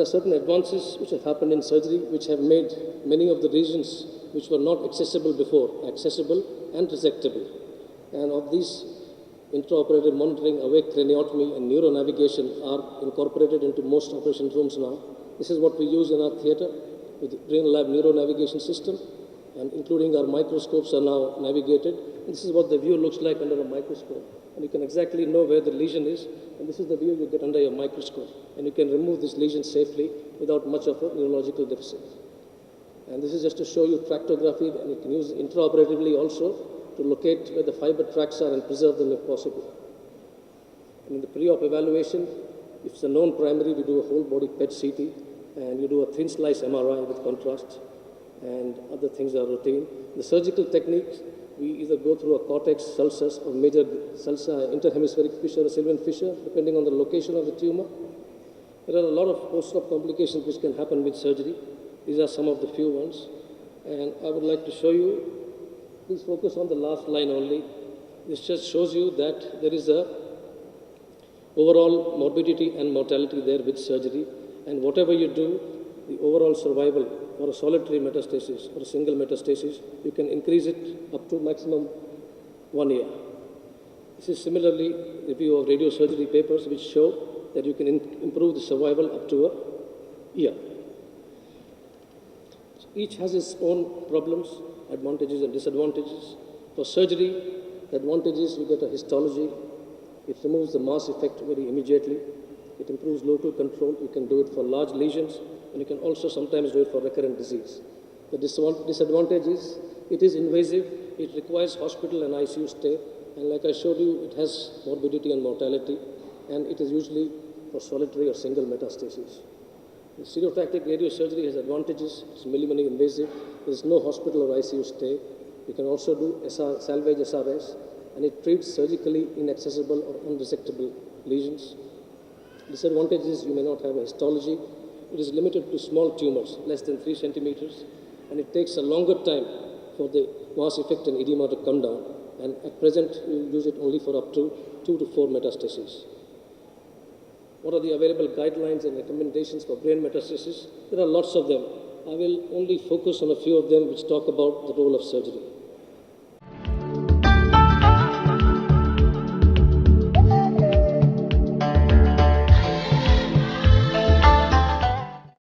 are certain advances which have happened in surgery which have made many of the regions which were not accessible before accessible and resectable. And of these, intraoperative monitoring, awake craniotomy, and neuronavigation are incorporated into most operation rooms now. This is what we use in our theatre with the Brain Lab neuronavigation system, and including our microscopes are now navigated. And this is what the view looks like under a microscope. And you can exactly know where the lesion is, and this is the view you get under your microscope. And you can remove this lesion safely without much of a neurological deficit. And this is just to show you tractography, and you can use it intraoperatively also to locate where the fiber tracts are and preserve them if possible. And in the pre-op evaluation, if it's a known primary, we do a whole body PET CT, and you do a thin slice MRI with contrast, and other things are routine. The surgical techniques, we either go through a cortex, sulcus, or major sulci, interhemispheric fissure or Sylvian fissure, depending on the location of the tumor. There are a lot of post-op complications which can happen with surgery. These are some of the few ones. And I would like to show you, please focus on the last line only. This just shows you that there is a overall morbidity and mortality there with surgery. And whatever you do, the overall survival for a solitary metastasis or a single metastasis, you can increase it up to maximum 1 year. This is similarly a review of radiosurgery papers which show that you can improve the survival up to a year. So each has its own problems, advantages and disadvantages. For surgery, the advantage is you get a histology. It removes the mass effect very immediately. It improves local control. You can do it for large lesions, and you can also sometimes do it for recurrent disease. The disadvantage is it is invasive. It requires hospital and ICU stay, and like I showed you, it has morbidity and mortality, and it is usually for solitary or single metastasis. The stereotactic radiosurgery has advantages. It's minimally invasive. There is no hospital or ICU stay. You can also do salvage SRS, and it treats surgically inaccessible or unresectable lesions. Disadvantage is you may not have a histology. It is limited to small tumors, less than 3 centimeters, and it takes a longer time for the mass effect and edema to come down. And at present, we use it only for up to 2 to 4 metastases. What are the available guidelines and recommendations for brain metastasis? There are lots of them. I will only focus on a few of them which talk about the role of surgery.